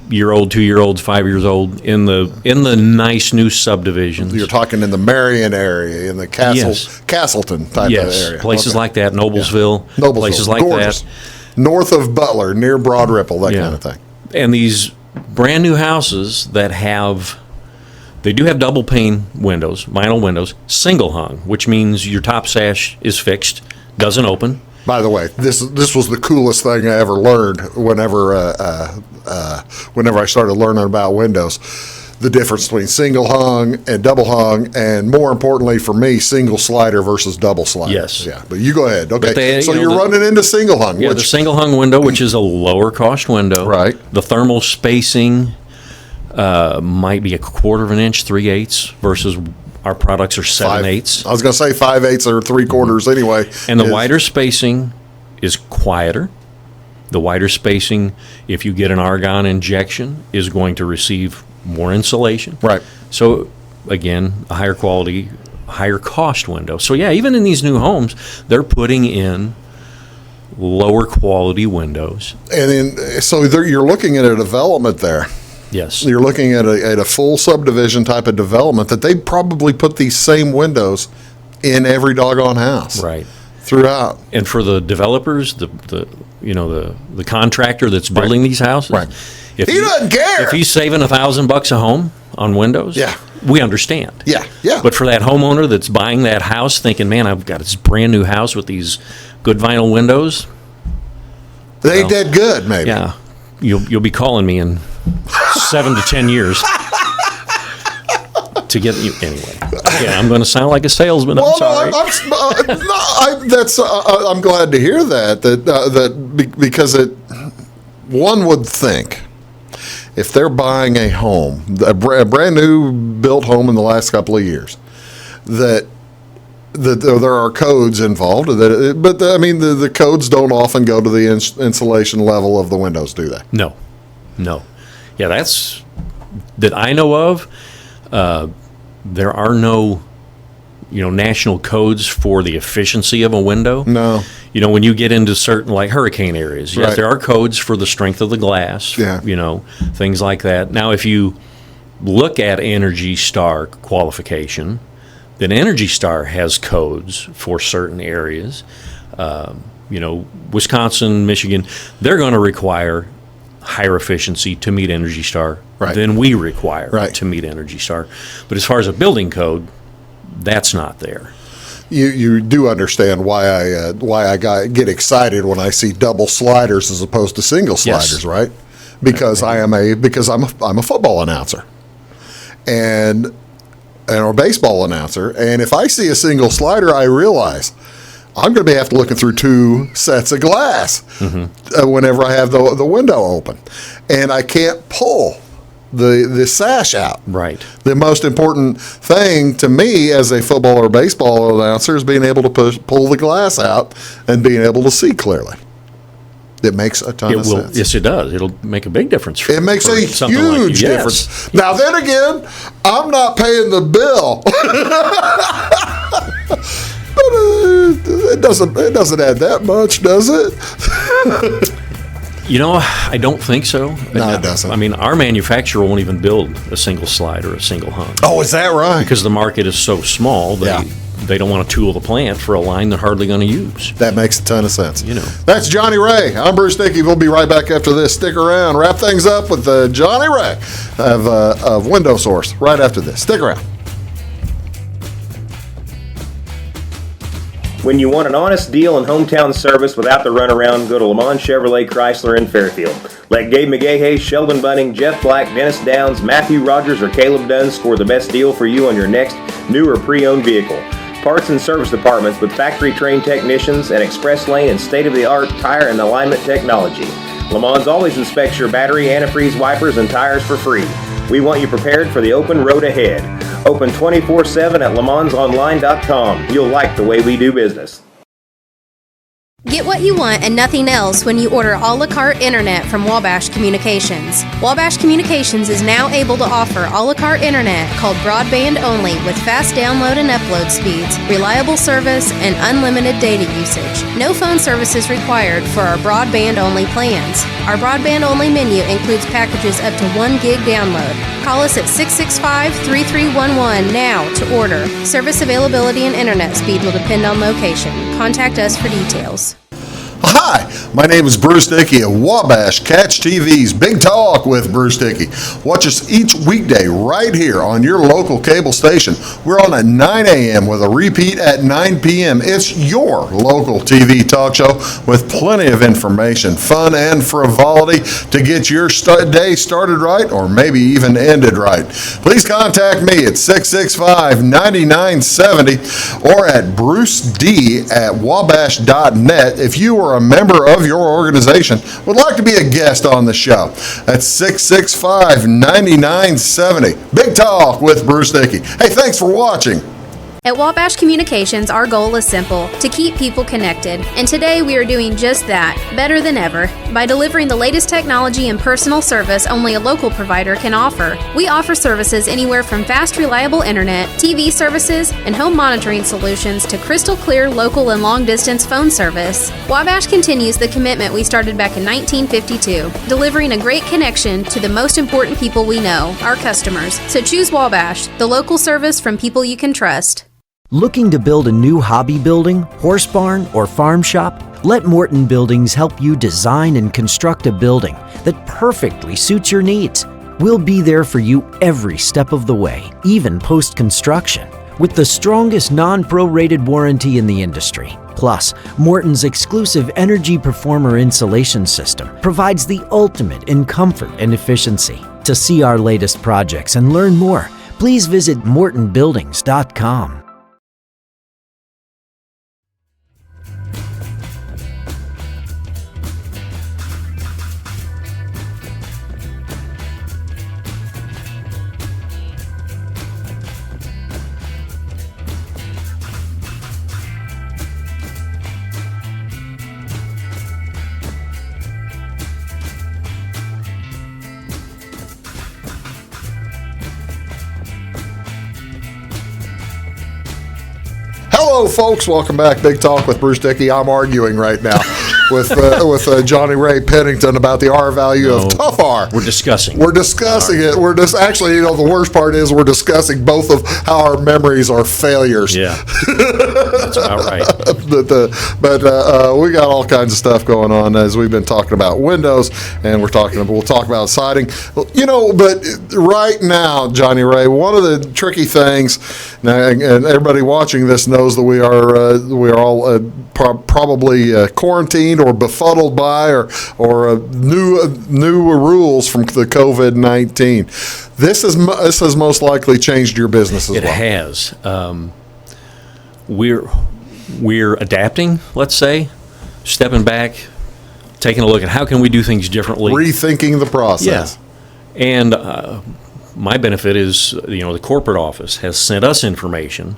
year-old, 2-year-olds, 5 years old in the nice new subdivisions. You're talking in the Marion area, in the Castleton type of area. Places like that, Noblesville, places like gorgeous. that. North of Butler, near Broad Ripple, that kind of thing. And these brand new houses that they do have double pane windows, vinyl windows, single hung, which means your top sash is fixed, doesn't open. By the way, this was the coolest thing I ever learned whenever I started learning about windows. The difference between single hung and double hung, and more importantly for me, single slider versus double slider. Yes. Yeah, but you go ahead. Okay. They, so you know, you're running into single hung. Yeah, the single hung window, which is a lower cost window. Right. The thermal spacing might be 1/4 of an inch, 3/8, versus our products are 7/8. I was going to say 5/8 or 3/4 anyway. And the wider spacing is quieter. The wider spacing, if you get an argon injection, is going to receive more insulation. Right. So, again, a higher quality, higher cost window. So, yeah, even in these new homes, they're putting in lower quality windows. And then, so you're looking at a development there. Yes. You're looking at a full subdivision type of development that they probably put these same windows in every doggone house. Right. Throughout. And for the developers, the contractor that's building these houses, Right. If He doesn't care. If he's saving $1,000 a home on windows, Yeah. we understand. Yeah, yeah. But for that homeowner that's buying that house, thinking, "Man, I've got this brand new house with these good vinyl windows," They ain't that good, maybe. yeah, you'll be calling me in 7 to 10 years to get you anyway. Yeah, I'm going to sound like a salesman. I'm sorry. I'm glad to hear because one would think, if they're buying a home, a brand new built home in the last couple of years, that there are codes involved. But the codes don't often go to the insulation level of the windows, do they? No. Yeah, that's that I know of. There are no, national codes for the efficiency of a window. No. When you get into certain, like, hurricane areas, yes, Right. there are codes for the strength of the glass, Yeah. Things like that. Now, if you look at Energy Star qualification, then Energy Star has codes for certain areas. Wisconsin, Michigan, they're going to require higher efficiency to meet Energy Star Right. than we require Right. to meet Energy Star. But as far as a building code, that's not there. You do understand why I get excited when I see double sliders as opposed to single sliders, Yes. right? Because I'm a football announcer and a baseball announcer, and if I see a single slider, I realize I'm going to have to looking through two sets of glass whenever I have the window open, and I can't pull the sash out. Right. The most important thing to me as a football or baseball announcer is being able to pull the glass out and being able to see clearly. It makes a ton of sense. Yes, it does. It'll make a big difference. It makes a something like you. huge Yes. difference. Now, then again, I'm not paying the bill. But it doesn't add that much, does it? I don't think so. No, it doesn't. I mean, our manufacturer won't even build a single slide or a single hung. Oh, is that right? Because the market is so small, they don't want to tool the plant for a line they're hardly going to use. That makes a ton of sense. You know. That's Johnnie Ray. I'm Bruce Dickey. We'll be right back after this. Stick around. Wrap things up with Johnnie Ray of Window Source right after this. Stick around. When you want an honest deal and hometown service without the runaround, go to Lamont Chevrolet Chrysler in Fairfield. Let Gabe McGahey, Sheldon Bunning, Jeff Black, Dennis Downs, Matthew Rogers, or Caleb Dunn score the best deal for you on your next new or pre-owned vehicle. Parts and service departments with factory-trained technicians and express lane and state-of-the-art tire and alignment technology. Lamont always inspects your battery, antifreeze, wipers, and tires for free. We want you prepared for the open road ahead. Open 24/7 at LeMansOnline.com. You'll like the way we do business. Get what you want and nothing else when you order a la carte internet from Wabash Communications. Wabash Communications is now able to offer a la carte internet called broadband only with fast download and upload speeds, reliable service, and unlimited data usage. No phone service is required for our broadband only plans. Our broadband only menu includes packages up to 1 gig download. Call us at 665-3311 now to order. Service availability and internet speed will depend on location. Contact us for details. Hi, my name is Bruce Dickey of Wabash Catch TV's Big Talk with Bruce Dickey. Watch us each weekday right here on your local cable station. We're on at 9 a.m. with a repeat at 9 p.m. It's your local TV talk show with plenty of information, fun, and frivolity to get your day started right or maybe even ended right. Please contact me at 665-9970 or at bruced@wabash.net if you or a member of your organization would like to be a guest on the show. That's 665-9970. Big Talk with Bruce Dickey. Hey, thanks for watching. At Wabash Communications, our goal is simple: to keep people connected. And today we are doing just that, better than ever, by delivering the latest technology and personal service only a local provider can offer. We offer services anywhere from fast, reliable internet, TV services, and home monitoring solutions to crystal clear local and long-distance phone service. Wabash continues the commitment we started back in 1952, delivering a great connection to the most important people we know, our customers. So choose Wabash, the local service from people you can trust. Looking to build a new hobby building, horse barn, or farm shop? Let Morton Buildings help you design and construct a building that perfectly suits your needs. We'll be there for you every step of the way, even post-construction, with the strongest non-prorated warranty in the industry. Plus, Morton's exclusive Energy Performer insulation system provides the ultimate in comfort and efficiency. To see our latest projects and learn more, please visit mortonbuildings.com. Hello, folks. Welcome back. Big Talk with Bruce Dickey. I'm arguing right now with Johnnie Ray Pennington about the R value of tough R. We're discussing. We're discussing it. We're just actually, the worst part is we're discussing both of how our memories are failures. Yeah, that's about right. But we got all kinds of stuff going on as we've been talking about windows, and we'll talk about siding. But right now, Johnnie Ray, one of the tricky things, and everybody watching this knows that we are all probably quarantined or befuddled by or new rules from the COVID-19. This has most likely changed your business as well. It has. We're adapting, let's say, stepping back, taking a look at how can we do things differently. Rethinking the process. Yeah. And my benefit is, the corporate office has sent us information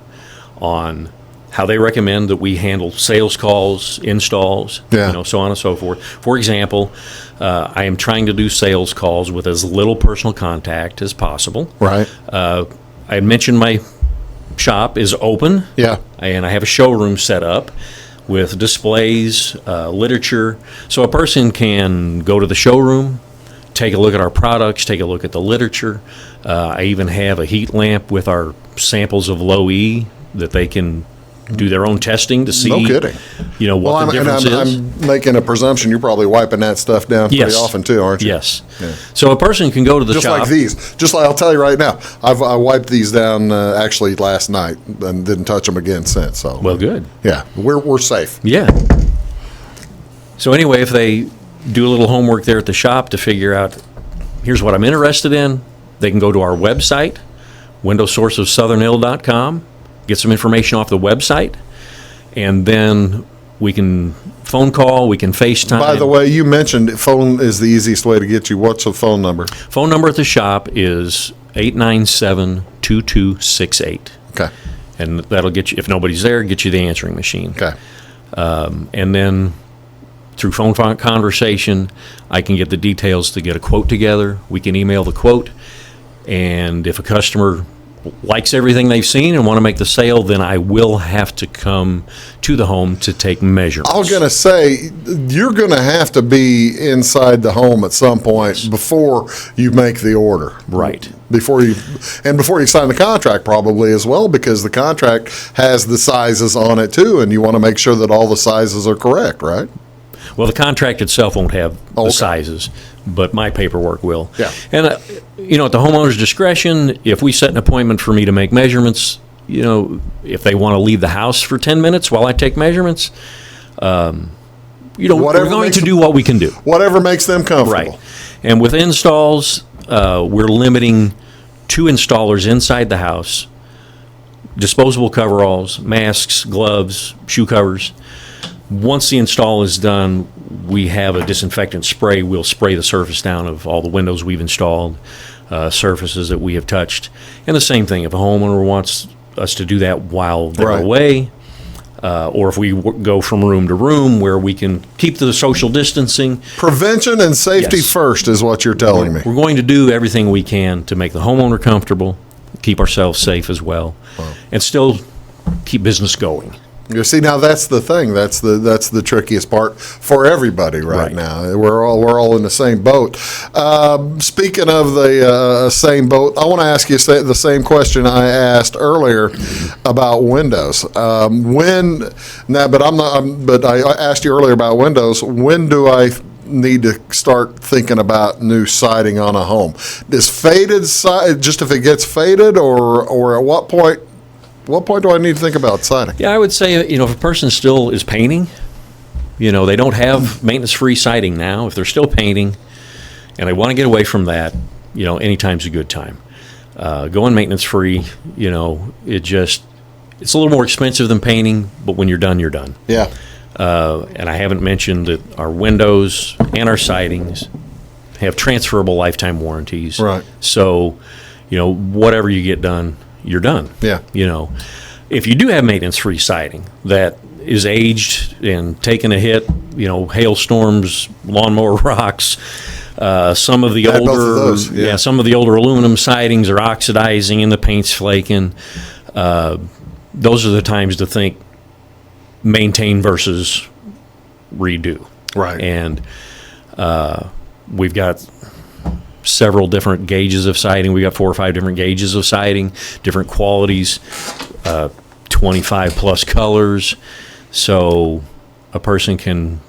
on how they recommend that we handle sales calls, installs, so on and so forth. For example, I am trying to do sales calls with as little personal contact as possible. Right. I had mentioned my shop is open. Yeah. And I have a showroom set up with displays, literature, so a person can go to the showroom, take a look at our products, take a look at the literature. I even have a heat lamp with our samples of low E that they can do their own testing to see. No kidding. What the difference is. I'm making a presumption you're probably wiping that stuff down pretty often too, aren't you? Yes. Yeah. So a person can go to the shop. Just like these. Just like I'll tell you right now, I wiped these down actually last night and didn't touch them again since. So well, good. Yeah, we're safe. Yeah. So anyway, if they do a little homework there at the shop to figure out, here's what I'm interested in, they can go to our website, windowsourceofsouthernhill.com. Get some information off the website, and then we can phone call, we can FaceTime. By the way, you mentioned phone is the easiest way to get you. What's the phone number? Phone number at the shop is 897-2268. Okay. And that'll get you, if nobody's there, get you the answering machine. Okay. And then through phone conversation, I can get the details to get a quote together. We can email the quote, and if a customer likes everything they've seen and want to make the sale, then I will have to come to the home to take measurements. I was going to say, you're going to have to be inside the home at some point before you make the order. Right. Before you sign the contract probably as well, because the contract has the sizes on it too, and you want to make sure that all the sizes are correct, right? Well, the contract itself won't have Okay. the sizes, but my paperwork will. Yeah. And, at the homeowner's discretion, if we set an appointment for me to make measurements, if they want to leave the house for 10 minutes while I take measurements, we're Whatever going makes to do what we can do. Whatever makes them comfortable. Right. And with installs, we're limiting 2 installers inside the house, disposable coveralls, masks, gloves, shoe covers. Once the install is done, we have a disinfectant spray. We'll spray the surface down of all the windows we've installed, surfaces that we have touched. And the same thing, if a homeowner wants us to do that while they're Right. away, or if we go from room to room where we can keep the social distancing, Prevention and safety Yes. first is what you're telling me. we're going to do everything we can to make the homeowner comfortable, keep ourselves safe as well, and still keep business going. You see, now that's the thing. That's the trickiest part for everybody right Right. now. We're all in the same boat. Speaking of the same boat, I want to ask you the same question I asked earlier about windows. But I asked you earlier about windows. When do I need to start thinking about new siding on a home? Is faded just if it gets faded, or at what point? What point do I need to think about siding? Yeah, I would say, if a person still is painting, they don't have maintenance-free siding now. If they're still painting and they want to get away from that, anytime's a good time. Going maintenance-free, it's a little more expensive than painting, but when you're done, you're done. Yeah. And I haven't mentioned that our windows and our sidings have transferable lifetime warranties. Right. So, whatever you get done, you're done. Yeah. If you do have maintenance-free siding that is aged and taken a hit, hailstorms, lawnmower rocks, some of the Both of older, those, yeah. some of the older aluminum sidings are oxidizing and the paint's flaking. Those are the times to think maintain versus redo. Right. And we've got several different gauges of siding. We got 4 or 5 different gauges of siding, different qualities, 25 plus colors. So a person can,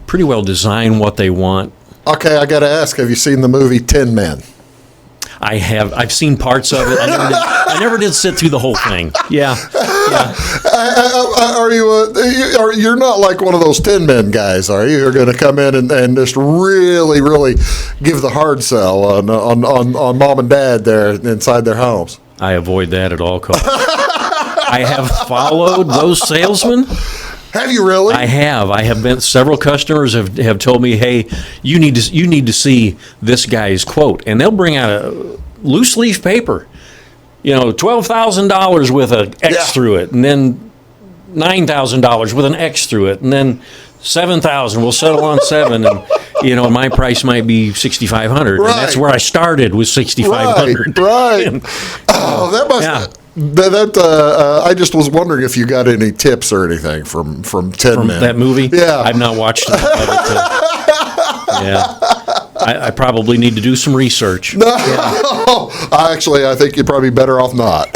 pretty well design what they want. Okay, I got to ask, have you seen the movie Tin Men? I have. I've seen parts of it. I never did sit through the whole thing. Yeah. Are you? You're not like one of those Tin Men guys, are you? You're going to come in and just really, really give the hard sell on mom and dad there inside their homes. I avoid that at all costs. I have followed those salesmen. Have you really? I have. I have been. Several customers have told me, "Hey, you need to see this guy's quote," and they'll bring out a loose leaf paper, $12,000 with an X Yeah. through it, and then $9,000 with an X through it, and then $7,000. We'll settle on 7, and my price might be $6,500, Right. and that's where I started with $6,500. Right. Oh, that must. Yeah. I just was wondering if you got any tips or anything from Tin Men. That movie? Yeah. I've not watched enough of it. Yeah. I probably need to do some research. No, I think you're probably better off not.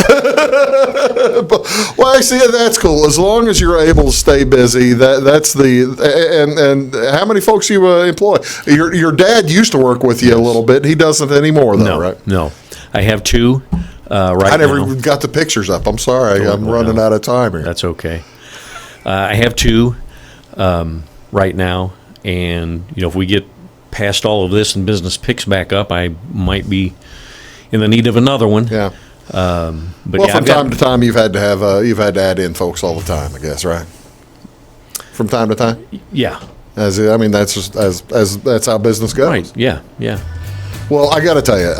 Well, I see that's cool. As long as you're able to stay busy, that's and how many folks you employ? Your dad used to work with you a little bit. He doesn't anymore, though, No, right? no. I have 2 right now. I never got the pictures up. I'm sorry. I'm running out of time here. That's okay. I have 2 right now, and if we get past all of this and business picks back up, I might be in the need of another one. Yeah. But Well, yeah, from time to time, you've had to add in folks all the time, I guess, right? From time to time. yeah, That's just that's how business goes. right, yeah. Well, I got to tell you,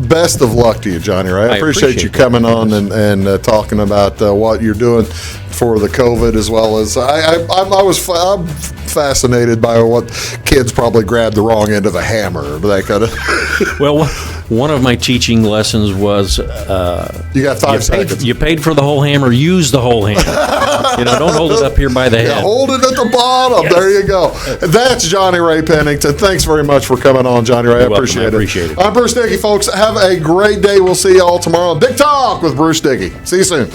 best of luck to you, Johnny Ray. I appreciate you that. coming on and talking about what you're doing for the COVID, as well as I'm fascinated by what kids probably grabbed the wrong end of a hammer, that kind of. Well, one of my teaching lessons was You got 5 seconds. you paid for the whole hammer, use the whole hammer. Don't hold it up here by the head. Yeah, hold it at the bottom. Yes. There you go. That's Johnny Ray Pennington. Thanks very much for coming on, Johnny Ray. I welcome. appreciate I it. appreciate it. I'm Bruce Dickey, folks. Have a great day. We'll see you all tomorrow on Dick Talk with Bruce Dickey. See you soon.